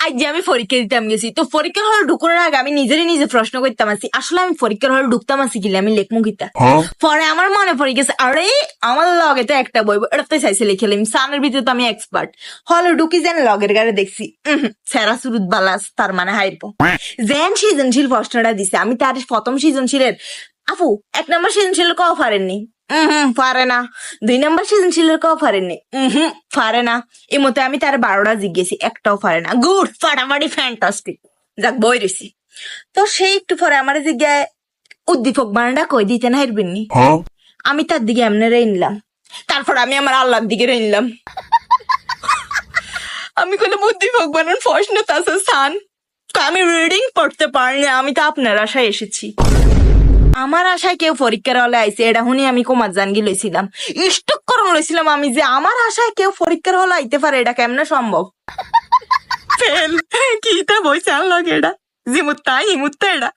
আজ যে আমি পরীক্ষা দিতাম গেছি, তো পরীক্ষার হলে ঢুকানোর আগে আমি নিজে প্রশ্ন করতাম আছি, আসলে আমি পরীক্ষার হলে ঢুকতাম আছি কিলে আমি লেখমু কিতা। পরে আমার মনে পড়ে গেছে, আরে আমার লগে তো একটা বই, এটা তো চাইছে লিখে লিম, সানের ভিতরে তো আমি এক্সপার্ট। হলে ঢুকি যেন লগের গাড়ি দেখছি সেরা সুরুত বালাস, তার মানে হাইরবো। যেন সৃজনশীল প্রশ্নটা দিছে, আমি তার প্রথম সৃজনশীলের আপু 1 নম্বর সৃজনশীলের কও পারেননি, পারে না। 2 নম্বর সৃজনশীলের কও পারেননি, পারে না। এই মতে আমি তার 12টা জিজ্ঞেসি, একটাও পারে না। গুড, ফাটাফাটি, ফ্যান্টাস্টিক। যাক, বই রয়েছি। তো সেই একটু পরে আমার জিজ্ঞায় উদ্দীপক বানানটা কই দিতে না হারবেননি। আমি তার দিকে এমনি রে নিলাম, তারপর আমি আমার আল্লাহর দিকে রে নিলাম। আমি কইলাম উদ্দীপক বানান প্রশ্ন তাছে সান, আমি রিডিং পড়তে পারিনি, আমি তো আপনার আশায় এসেছি। আমার আশায় কেউ পরীক্ষার হলে আইছে, এটা শুনি আমি কুমার জানগি লইছিলাম, স্টক করণ লইছিলাম আমি, যে আমার আশায় কেউ পরীক্ষার হলে আইতে পারে, এটা কেমনে সম্ভব। ফেল কি তা বইছে আনলগে, এটা জিমুত্তা হিমুত্তা এটা।